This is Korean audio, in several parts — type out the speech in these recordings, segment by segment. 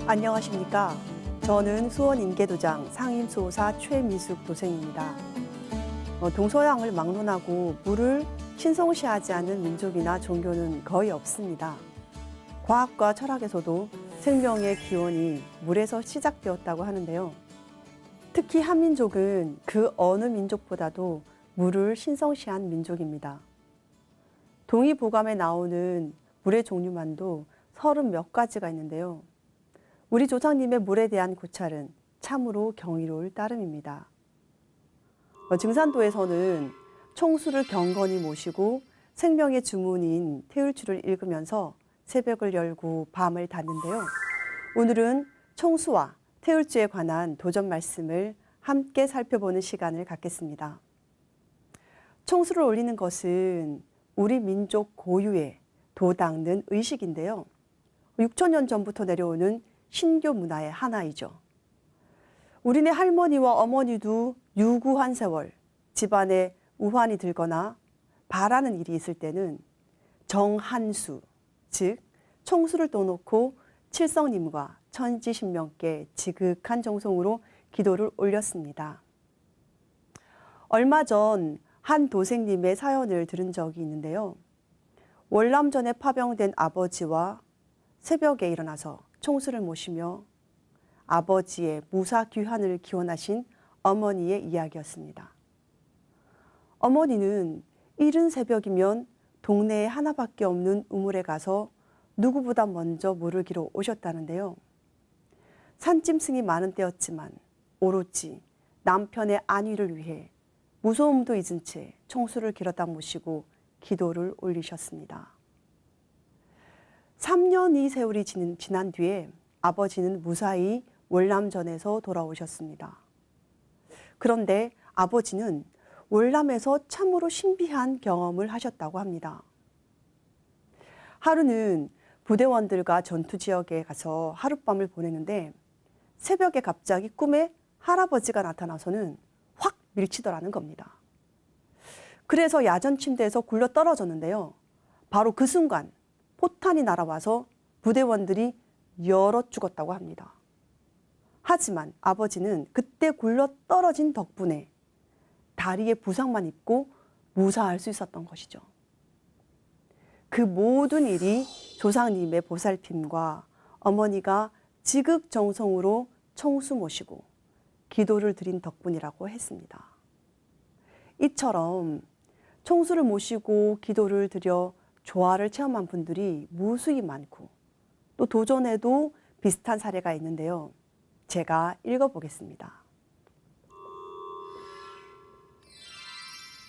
안녕하십니까. 저는 수원 인계도장 상임수호사 최미숙 도생입니다. 동서양을 막론하고 물을 신성시하지 않는 민족이나 종교는 거의 없습니다. 과학과 철학에서도 생명의 기원이 물에서 시작되었다고 하는데요. 특히 한민족은 그 어느 민족보다도 물을 신성시한 민족입니다. 동의보감에 나오는 물의 종류만도 30몇 가지가 있는데요. 우리 조상님의 물에 대한 고찰은 참으로 경이로울 따름입니다. 증산도에서는 총수를 경건히 모시고 생명의 주문인 태울주를 읽으면서 새벽을 열고 밤을 닫는데요. 오늘은 총수와 태울주에 관한 도전 말씀을 함께 살펴보는 시간을 갖겠습니다. 총수를 올리는 것은 우리 민족 고유의 도 닦는 의식인데요. 6,000년 전부터 내려오는 신교 문화의 하나이죠. 우리네 할머니와 어머니도 유구한 세월 집안에 우환이 들거나 바라는 일이 있을 때는 정한수, 즉 총수를 떠놓고 칠성님과 천지신명께 지극한 정성으로 기도를 올렸습니다. 얼마 전 한 도생님의 사연을 들은 적이 있는데요. 월남전에 파병된 아버지와 새벽에 일어나서 총수를 모시며 아버지의 무사 귀환을 기원하신 어머니의 이야기였습니다. 어머니는 이른 새벽이면 동네에 하나밖에 없는 우물에 가서 누구보다 먼저 물을 기러 오셨다는데요. 산짐승이 많은 때였지만 오로지 남편의 안위를 위해 무서움도 잊은 채 총수를 길어다 모시고 기도를 올리셨습니다. 3년이 세월이 지난 뒤에 아버지는 무사히 월남전에서 돌아오셨습니다. 그런데 아버지는 월남에서 참으로 신비한 경험을 하셨다고 합니다. 하루는 부대원들과 전투 지역에 가서 하룻밤을 보내는데 새벽에 갑자기 꿈에 할아버지가 나타나서는 확 밀치더라는 겁니다. 그래서 야전 침대에서 굴러 떨어졌는데요. 바로 그 순간 포탄이 날아와서 부대원들이 여러 죽었다고 합니다. 하지만 아버지는 그때 굴러 떨어진 덕분에 다리에 부상만 입고 무사할 수 있었던 것이죠. 그 모든 일이 조상님의 보살핌과 어머니가 지극정성으로 총수 모시고 기도를 드린 덕분이라고 했습니다. 이처럼 총수를 모시고 기도를 드려 조화를 체험한 분들이 무수히 많고 또 도전에도 비슷한 사례가 있는데요. 제가 읽어보겠습니다.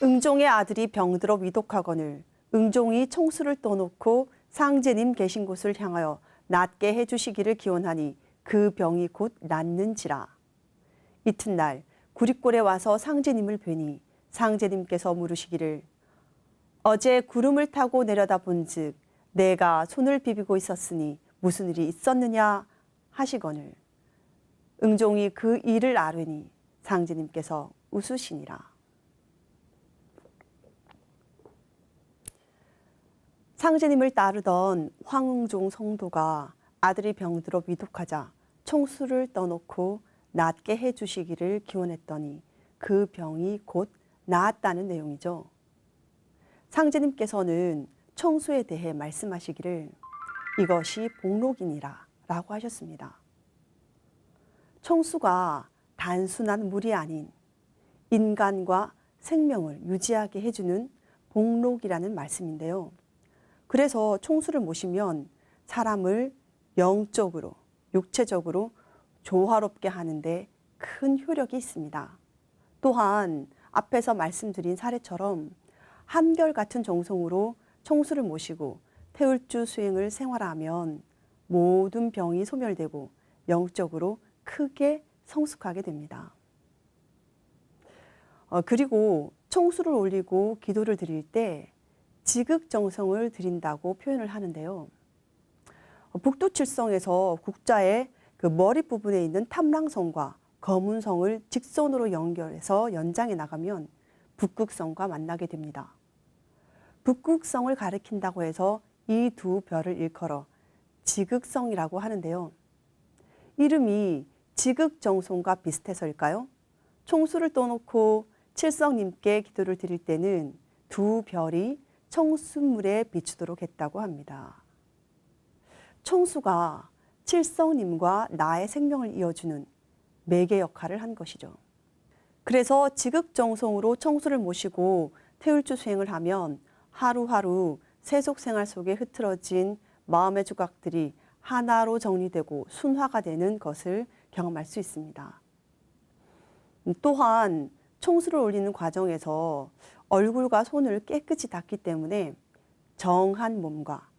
응종의 아들이 병들어 위독하거늘 응종이 총수를 떠놓고 상제님 계신 곳을 향하여 낫게 해주시기를 기원하니 그 병이 곧 낫는지라. 이튿날 구릿골에 와서 상제님을 뵈니 상제님께서 물으시기를 어제 구름을 타고 내려다 본즉 내가 손을 비비고 있었으니 무슨 일이 있었느냐 하시거늘 응종이 그 일을 아뢰니 상제님께서 웃으시니라. 상제님을 따르던 황응종 성도가 아들이 병들어 위독하자 총수를 떠놓고 낫게 해주시기를 기원했더니 그 병이 곧 나았다는 내용이죠. 상제님께서는 총수에 대해 말씀하시기를 이것이 복록이니라 라고 하셨습니다. 총수가 단순한 물이 아닌 인간과 생명을 유지하게 해주는 복록이라는 말씀인데요. 그래서 총수를 모시면 사람을 영적으로, 육체적으로 조화롭게 하는데 큰 효력이 있습니다. 또한 앞에서 말씀드린 사례처럼 한결같은 정성으로 총수를 모시고 태울주 수행을 생활하면 모든 병이 소멸되고 영적으로 크게 성숙하게 됩니다. 그리고 총수를 올리고 기도를 드릴 때 지극정성을 드린다고 표현을 하는데요. 북두칠성에서 국자의 그 머리 부분에 있는 탐랑성과 거문성을 직선으로 연결해서 연장해 나가면 북극성과 만나게 됩니다. 북극성을 가리킨다고 해서 이 두 별을 일컬어 지극성이라고 하는데요. 이름이 지극정성과 비슷해서일까요? 총수를 떠놓고 칠성님께 기도를 드릴 때는 두 별이 청수물에 비추도록 했다고 합니다. 청수가 칠성님과 나의 생명을 이어주는 매개 역할을 한 것이죠. 그래서 지극정성으로 청수를 모시고 태울주 수행을 하면 하루하루 세속 생활 속에 흐트러진 마음의 조각들이 하나로 정리되고 순화가 되는 것을 경험할 수 있습니다. 또한 총수를 올리는 과정에서 얼굴과 손을 깨끗이 닦기 때문에 정한 몸과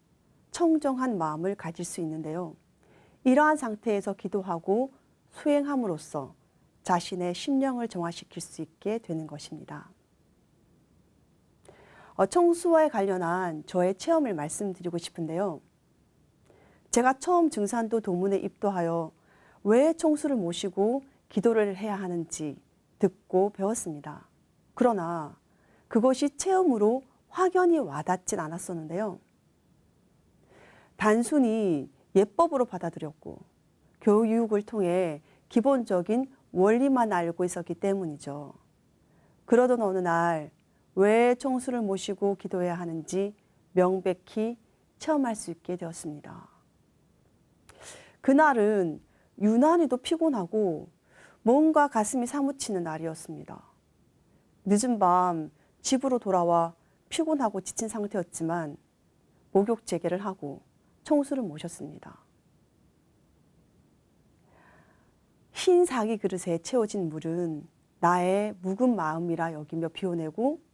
청정한 마음을 가질 수 있는데요. 이러한 상태에서 기도하고 수행함으로써 자신의 심령을 정화시킬 수 있게 되는 것입니다. 청수와 관련한 저의 체험을 말씀드리고 싶은데요. 제가 처음 증산도 도문에 입도하여 왜 청수를 모시고 기도를 해야 하는지 듣고 배웠습니다. 그러나 그것이 체험으로 확연히 와닿진 않았었는데요. 단순히 예법으로 받아들였고 교육을 통해 기본적인 원리만 알고 있었기 때문이죠. 그러던 어느 날 왜 청수를 모시고 기도해야 하는지 명백히 체험할 수 있게 되었습니다. 그날은 유난히도 피곤하고 뭔가 가슴이 사무치는 날이었습니다. 늦은 밤 집으로 돌아와 피곤하고 지친 상태였지만 목욕 재개를 하고 청수를 모셨습니다. 흰 사기 그릇에 채워진 물은 나의 묵은 마음이라 여기며 비워내고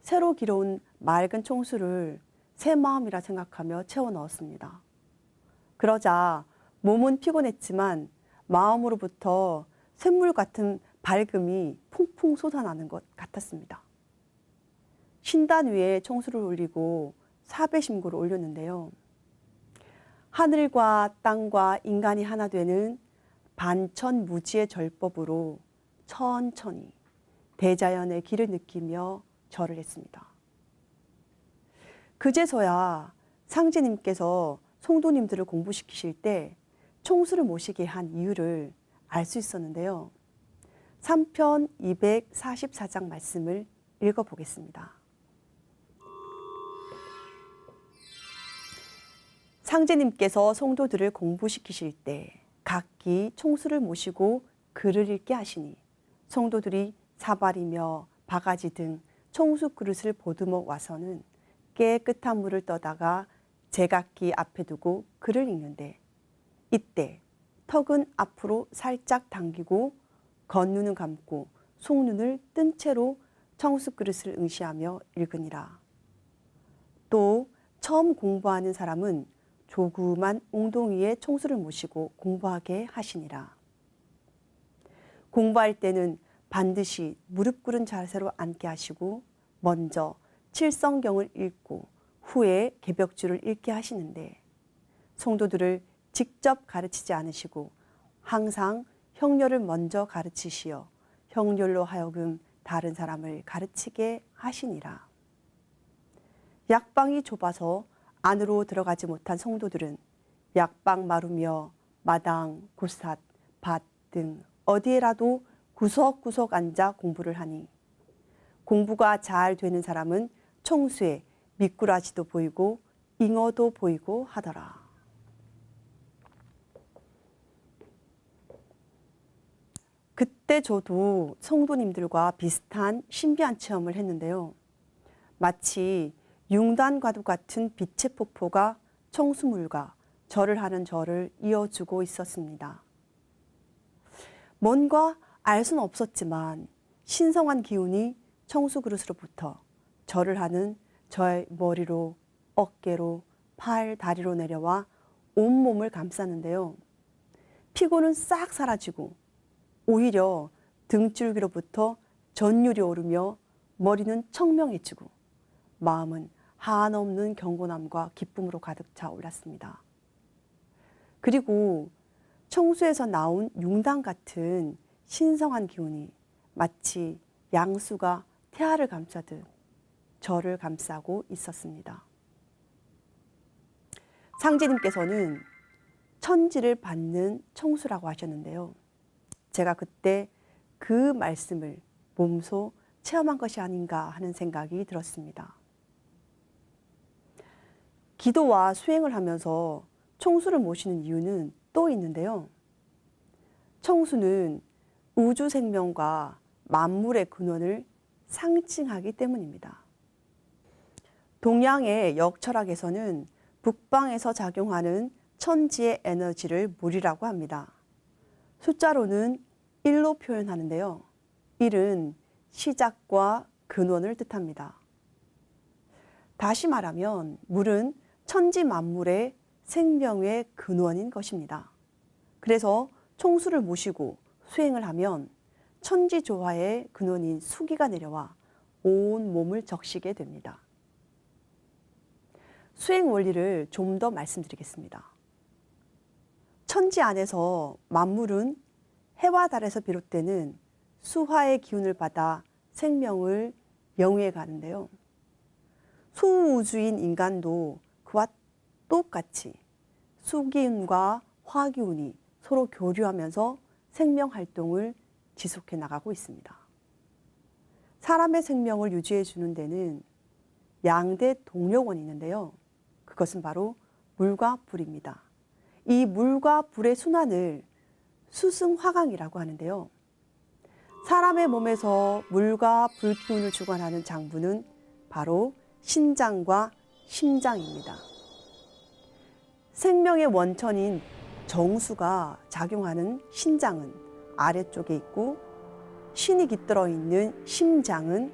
새로 길어온 맑은 청수를 새 마음이라 생각하며 채워 넣었습니다. 그러자 몸은 피곤했지만 마음으로부터 샘물 같은 밝음이 풍풍 솟아나는 것 같았습니다. 신단 위에 청수를 올리고 사배심구를 올렸는데요. 하늘과 땅과 인간이 하나 되는 반천무지의 절법으로 천천히 대자연의 길을 느끼며 절을 했습니다. 그제서야 상제님께서 성도님들을 공부시키실 때 총수를 모시게 한 이유를 알 수 있었는데요. 3편 244장 말씀을 읽어보겠습니다. 상제님께서 성도들을 공부시키실 때 각기 총수를 모시고 글을 읽게 하시니 성도들이 사발이며 바가지 등 청수 그릇을 보듬어 와서는 깨끗한 물을 떠다가 제각기 앞에 두고 글을 읽는데 이때 턱은 앞으로 살짝 당기고 겉눈은 감고 속눈을 뜬 채로 청수 그릇을 응시하며 읽으니라. 또 처음 공부하는 사람은 조그만 웅덩이에 청수를 모시고 공부하게 하시니라. 공부할 때는 반드시 무릎 꿇은 자세로 앉게 하시고 먼저 칠성경을 읽고 후에 개벽주를 읽게 하시는데 성도들을 직접 가르치지 않으시고 항상 형렬을 먼저 가르치시어 형렬로 하여금 다른 사람을 가르치게 하시니라. 약방이 좁아서 안으로 들어가지 못한 성도들은 약방 마루며 마당, 굿삿, 밭 등 어디에라도 구석구석 앉아 공부를 하니 공부가 잘 되는 사람은 청수에 미꾸라지도 보이고 잉어도 보이고 하더라. 그때 저도 성도님들과 비슷한 신비한 체험을 했는데요. 마치 융단과도 같은 빛의 폭포가 청수물과 절을 하는 저를 이어주고 있었습니다. 뭔가 알 수는 없었지만 신성한 기운이 청수 그릇으로부터 절을 하는 저의 머리로, 어깨로, 팔, 다리로 내려와 온몸을 감쌌는데요. 피곤은 싹 사라지고 오히려 등줄기로부터 전율이 오르며 머리는 청명해지고 마음은 한없는 경건함과 기쁨으로 가득 차 올랐습니다. 그리고 청수에서 나온 융단 같은 신성한 기운이 마치 양수가 태아를 감싸듯 저를 감싸고 있었습니다. 상제님께서는 천지를 받는 청수라고 하셨는데요. 제가 그때 그 말씀을 몸소 체험한 것이 아닌가 하는 생각이 들었습니다. 기도와 수행을 하면서 청수를 모시는 이유는 또 있는데요. 청수는 우주 생명과 만물의 근원을 상징하기 때문입니다. 동양의 역철학에서는 북방에서 작용하는 천지의 에너지를 물이라고 합니다. 숫자로는 1로 표현하는데요. 1은 시작과 근원을 뜻합니다. 다시 말하면 물은 천지 만물의 생명의 근원인 것입니다. 그래서 청수를 모시고 수행을 하면 천지조화의 근원인 수기가 내려와 온 몸을 적시게 됩니다. 수행 원리를 좀 더 말씀드리겠습니다. 천지 안에서 만물은 해와 달에서 비롯되는 수화의 기운을 받아 생명을 영위해 가는데요. 소우주인 인간도 그와 똑같이 수기운과 화기운이 서로 교류하면서 생명 활동을 지속해 나가고 있습니다. 사람의 생명을 유지해 주는 데는 양대 동력원이 있는데요. 그것은 바로 물과 불입니다. 이 물과 불의 순환을 수승화강이라고 하는데요. 사람의 몸에서 물과 불 기운을 주관하는 장부는 바로 신장과 심장입니다. 생명의 원천인 정수가 작용하는 신장은 아래쪽에 있고 신이 깃들어 있는 심장은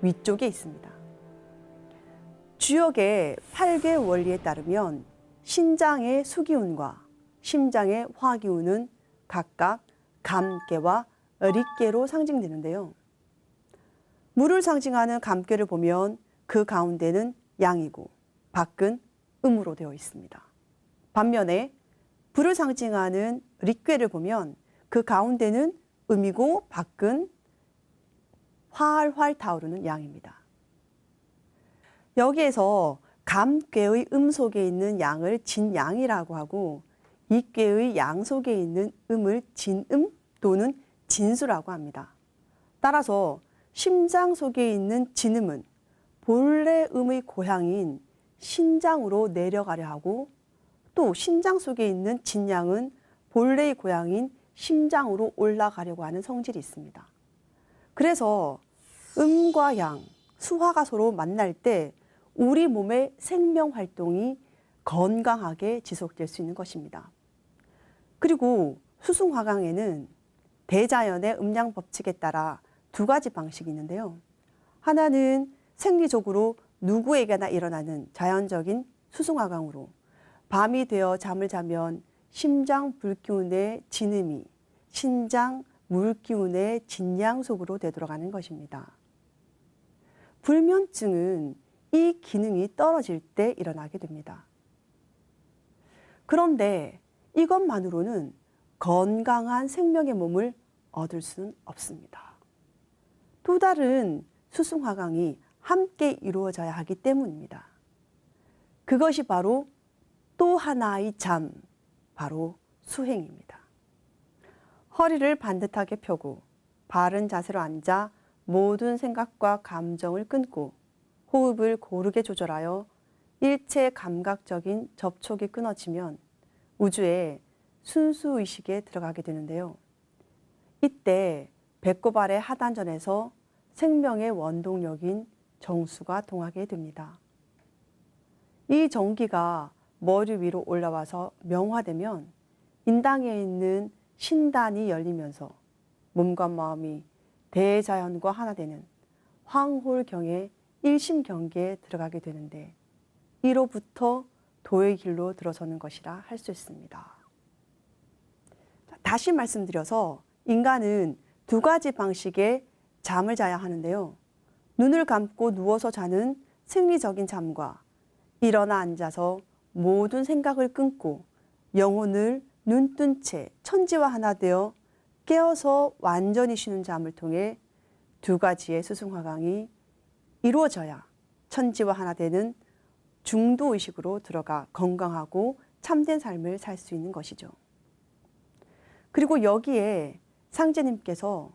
위쪽에 있습니다. 주역의 8개 원리에 따르면 신장의 수기운과 심장의 화기운은 각각 감깨와 릿깨로 상징되는데요. 물을 상징하는 감깨를 보면 그 가운데는 양이고 밖은 음으로 되어 있습니다. 반면에 불을 상징하는 릿깨를 보면 그 가운데는 음이고 밖은 활활 타오르는 양입니다. 여기에서 감깨의 음 속에 있는 양을 진양이라고 하고 이깨의 양 속에 있는 음을 진음 또는 진수라고 합니다. 따라서 심장 속에 있는 진음은 본래 음의 고향인 신장으로 내려가려 하고 또 신장 속에 있는 진양은 본래의 고향인 심장으로 올라가려고 하는 성질이 있습니다. 그래서 음과 양, 수화가 서로 만날 때 우리 몸의 생명 활동이 건강하게 지속될 수 있는 것입니다. 그리고 수승화강에는 대자연의 음양 법칙에 따라 두 가지 방식이 있는데요. 하나는 생리적으로 누구에게나 일어나는 자연적인 수승화강으로 밤이 되어 잠을 자면 심장 불기운의 진음이 신장 물기운의 진양 속으로 되돌아가는 것입니다. 불면증은 이 기능이 떨어질 때 일어나게 됩니다. 그런데 이것만으로는 건강한 생명의 몸을 얻을 수는 없습니다. 또 다른 수승화강이 함께 이루어져야 하기 때문입니다. 그것이 바로 또 하나의 잠, 바로 수행입니다. 허리를 반듯하게 펴고 바른 자세로 앉아 모든 생각과 감정을 끊고 호흡을 고르게 조절하여 일체 감각적인 접촉이 끊어지면 우주의 순수의식에 들어가게 되는데요. 이때 배꼽 아래 하단전에서 생명의 원동력인 정수가 동하게 됩니다. 이 정기가 머리 위로 올라와서 명화되면 인당에 있는 신단이 열리면서 몸과 마음이 대자연과 하나 되는 황홀경의 일심경계에 들어가게 되는데 이로부터 도의 길로 들어서는 것이라 할 수 있습니다. 다시 말씀드려서 인간은 두 가지 방식의 잠을 자야 하는데요. 눈을 감고 누워서 자는 생리적인 잠과 일어나 앉아서 모든 생각을 끊고 영혼을 눈뜬 채 천지와 하나 되어 깨어서 완전히 쉬는 잠을 통해 두 가지의 수승화강이 이루어져야 천지와 하나 되는 중도의식으로 들어가 건강하고 참된 삶을 살 수 있는 것이죠. 그리고 여기에 상제님께서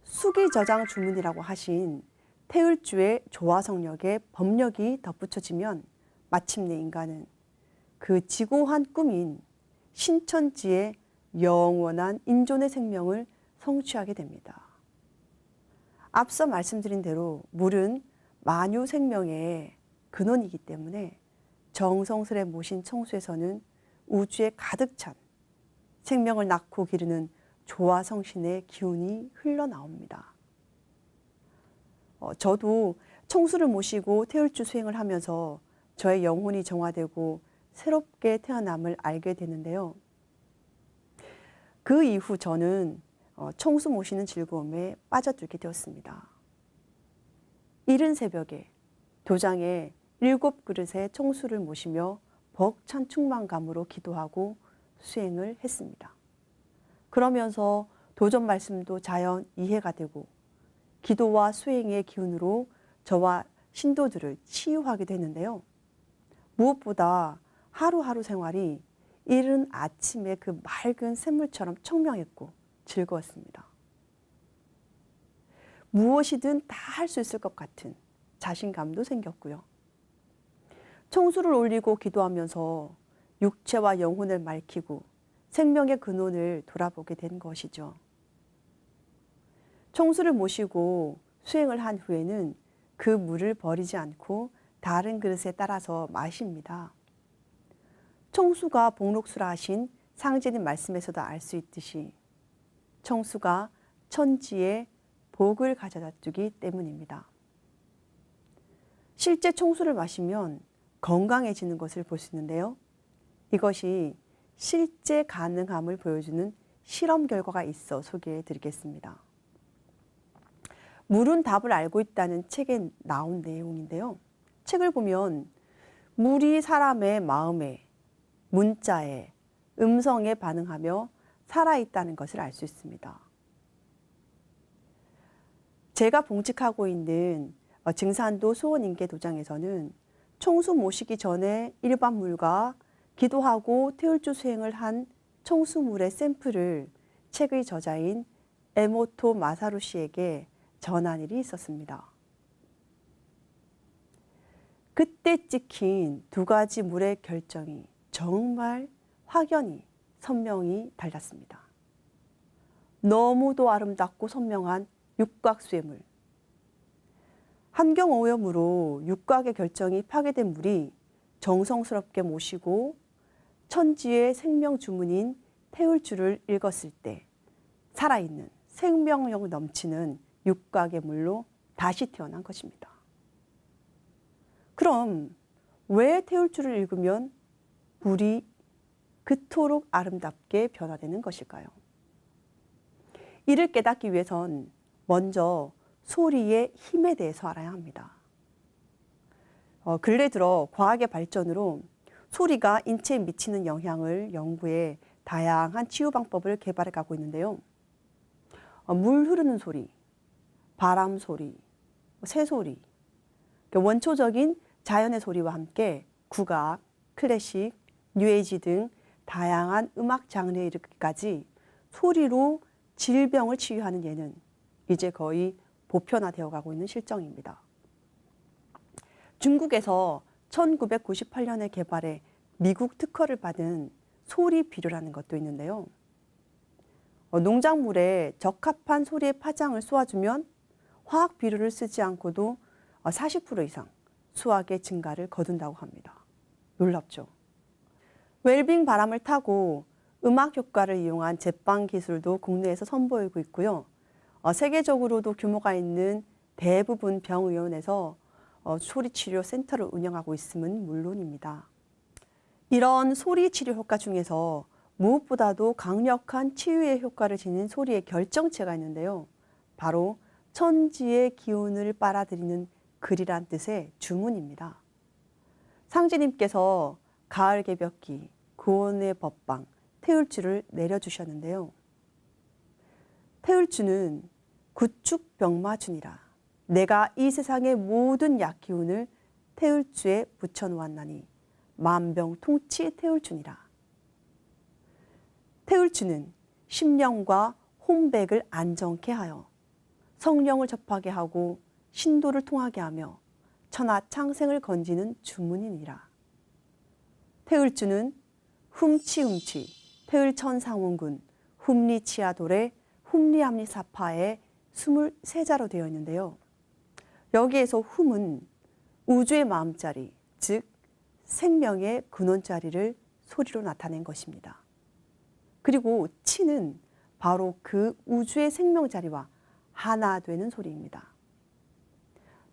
수기저장 주문이라고 하신 태을주의 조화성력에 법력이 덧붙여지면 마침내 인간은 그 지고한 꿈인 신천지의 영원한 인존의 생명을 성취하게 됩니다. 앞서 말씀드린 대로 물은 만유 생명의 근원이기 때문에 정성스레 모신 청수에서는 우주에 가득 찬 생명을 낳고 기르는 조화성신의 기운이 흘러나옵니다. 저도 청수를 모시고 태을주 수행을 하면서 저의 영혼이 정화되고 새롭게 태어남을 알게 되는데요. 그 이후 저는 청수 모시는 즐거움에 빠져들게 되었습니다. 이른 새벽에 도장에 7그릇의 청수를 모시며 벅찬 충만감으로 기도하고 수행을 했습니다. 그러면서 도전 말씀도 자연 이해가 되고 기도와 수행의 기운으로 저와 신도들을 치유하게 되는데요. 무엇보다 하루하루 생활이 이른 아침에 그 맑은 샘물처럼 청명했고 즐거웠습니다. 무엇이든 다 할 수 있을 것 같은 자신감도 생겼고요. 청수를 올리고 기도하면서 육체와 영혼을 맑히고 생명의 근원을 돌아보게 된 것이죠. 청수를 모시고 수행을 한 후에는 그 물을 버리지 않고 다른 그릇에 따라서 마십니다. 청수가 복록수라 하신 상제님 말씀에서도 알 수 있듯이 청수가 천지에 복을 가져다 주기 때문입니다. 실제 청수를 마시면 건강해지는 것을 볼 수 있는데요. 이것이 실제 가능함을 보여주는 실험 결과가 있어 소개해 드리겠습니다. 물은 답을 알고 있다는 책에 나온 내용인데요. 책을 보면 물이 사람의 마음에, 문자에, 음성에 반응하며 살아있다는 것을 알 수 있습니다. 제가 봉직하고 있는 증산도 수원인계 도장에서는 청수 모시기 전에 일반 물과 기도하고 태울주 수행을 한 청수물의 샘플을 책의 저자인 에모토 마사루 씨에게 전한 일이 있었습니다. 그때 찍힌 2가지 물의 결정이 정말 확연히 선명히 달랐습니다. 너무도 아름답고 선명한 육각수의 물. 환경오염으로 육각의 결정이 파괴된 물이 정성스럽게 모시고 천지의 생명 주문인 태울주를 읽었을 때 살아있는 생명력 넘치는 육각의 물로 다시 태어난 것입니다. 그럼 왜 태울주를 읽으면 물이 그토록 아름답게 변화되는 것일까요? 이를 깨닫기 위해선 먼저 소리의 힘에 대해서 알아야 합니다. 근래 들어 과학의 발전으로 소리가 인체에 미치는 영향을 연구해 다양한 치유 방법을 개발해 가고 있는데요. 물 흐르는 소리, 바람 소리, 새 소리, 원초적인 자연의 소리와 함께 국악, 클래식, 뉴에이지 등 다양한 음악 장르에 이르기까지 소리로 질병을 치유하는 예는 이제 거의 보편화되어 가고 있는 실정입니다. 중국에서 1998년에 개발해 미국 특허를 받은 소리 비료라는 것도 있는데요. 농작물에 적합한 소리의 파장을 쏘아주면 화학 비료를 쓰지 않고도 40% 이상 수확의 증가를 거둔다고 합니다. 놀랍죠? 웰빙 바람을 타고 음악 효과를 이용한 제빵 기술도 국내에서 선보이고 있고요. 세계적으로도 규모가 있는 대부분 병의원에서 소리치료 센터를 운영하고 있음은 물론입니다. 이런 소리치료 효과 중에서 무엇보다도 강력한 치유의 효과를 지닌 소리의 결정체가 있는데요. 바로 천지의 기운을 빨아들이는 글이란 뜻의 주문입니다. 상제님께서 가을 개벽기, 구원의 법방, 태울주를 내려주셨는데요. 태울주는 구축병마주니라. 내가 이 세상의 모든 약기운을 태울주에 붙여놓았나니 만병통치 태울주니라. 태울주는 심령과 혼백을 안정케 하여 성령을 접하게 하고 신도를 통하게 하며 천하 창생을 건지는 주문이니라. 태울주는 훔치훔치 태울천상원군 훔리치아돌의 훔리암리사파의 23자로 되어 있는데요. 여기에서 훔은 우주의 마음자리, 즉 생명의 근원자리를 소리로 나타낸 것입니다. 그리고 치는 바로 그 우주의 생명자리와 하나 되는 소리입니다.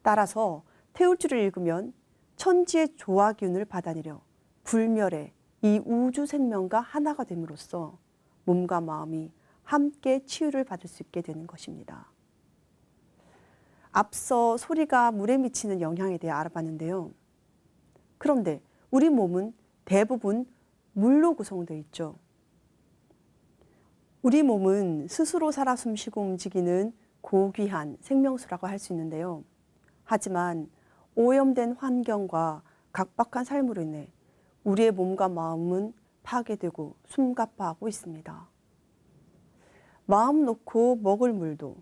따라서 태울주를 읽으면 천지의 조화기운을 받아들여 불멸의 이 우주 생명과 하나가 됨으로써 몸과 마음이 함께 치유를 받을 수 있게 되는 것입니다. 앞서 소리가 물에 미치는 영향에 대해 알아봤는데요. 그런데 우리 몸은 대부분 물로 구성되어 있죠. 우리 몸은 스스로 살아 숨쉬고 움직이는 고귀한 생명수라고 할 수 있는데요. 하지만 오염된 환경과 각박한 삶으로 인해 우리의 몸과 마음은 파괴되고 숨가빠하고 있습니다. 마음 놓고 먹을 물도,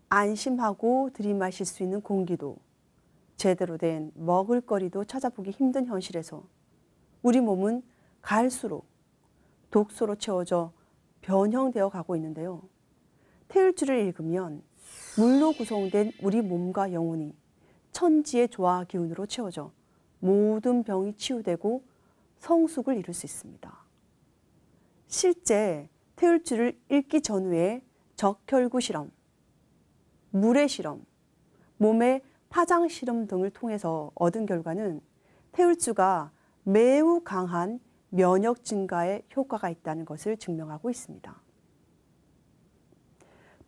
안심하고 들이마실 수 있는 공기도, 제대로 된 먹을거리도 찾아보기 힘든 현실에서 우리 몸은 갈수록 독소로 채워져 변형되어 가고 있는데요. 태울주를 읽으면 물로 구성된 우리 몸과 영혼이 천지의 조화 기운으로 채워져 모든 병이 치유되고 성숙을 이룰 수 있습니다. 실제 태울주를 읽기 전후에 적혈구 실험, 물의 실험, 몸의 파장 실험 등을 통해서 얻은 결과는 태울주가 매우 강한 면역 증가에 효과가 있다는 것을 증명하고 있습니다.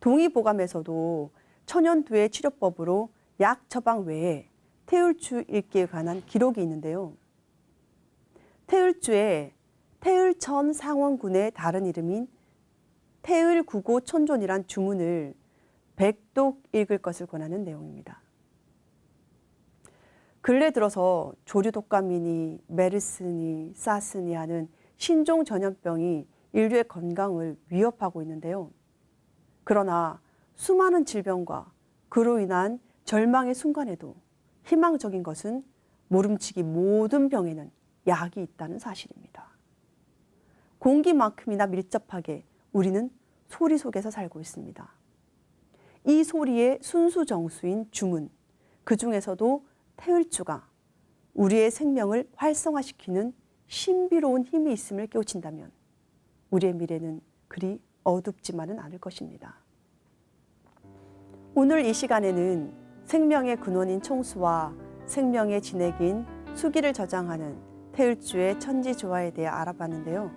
동의보감에서도 천연두의 치료법으로 약 처방 외에 태울주 읽기에 관한 기록이 있는데요. 태울주의 태울천상원군의 다른 이름인 태울구고천존이란 주문을 100독 읽을 것을 권하는 내용입니다. 근래 들어서 조류독감이니 메르스니 사스니 하는 신종 전염병이 인류의 건강을 위협하고 있는데요. 그러나 수많은 질병과 그로 인한 절망의 순간에도 희망적인 것은 모름지기 모든 병에는 약이 있다는 사실입니다. 공기만큼이나 밀접하게 우리는 소리 속에서 살고 있습니다. 이 소리의 순수정수인 주문, 그 중에서도 태울주가 우리의 생명을 활성화시키는 신비로운 힘이 있음을 깨우친다면 우리의 미래는 그리 어둡지만은 않을 것입니다. 오늘 이 시간에는 생명의 근원인 청수와 생명의 진액인 수기를 저장하는 태울주의 천지조화에 대해 알아봤는데요.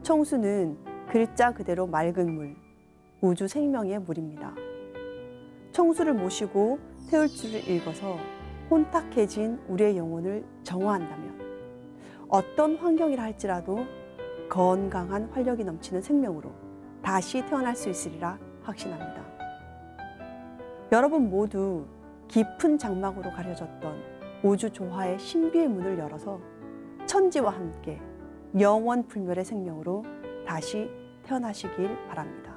청수는 글자 그대로 맑은 물, 우주 생명의 물입니다. 청수를 모시고 태울주를 읽어서 혼탁해진 우리의 영혼을 정화한다면 어떤 환경이라 할지라도 건강한 활력이 넘치는 생명으로 다시 태어날 수 있으리라 확신합니다. 여러분 모두 깊은 장막으로 가려졌던 우주 조화의 신비의 문을 열어서 천지와 함께 영원 불멸의 생명으로 다시 태어나시길 바랍니다.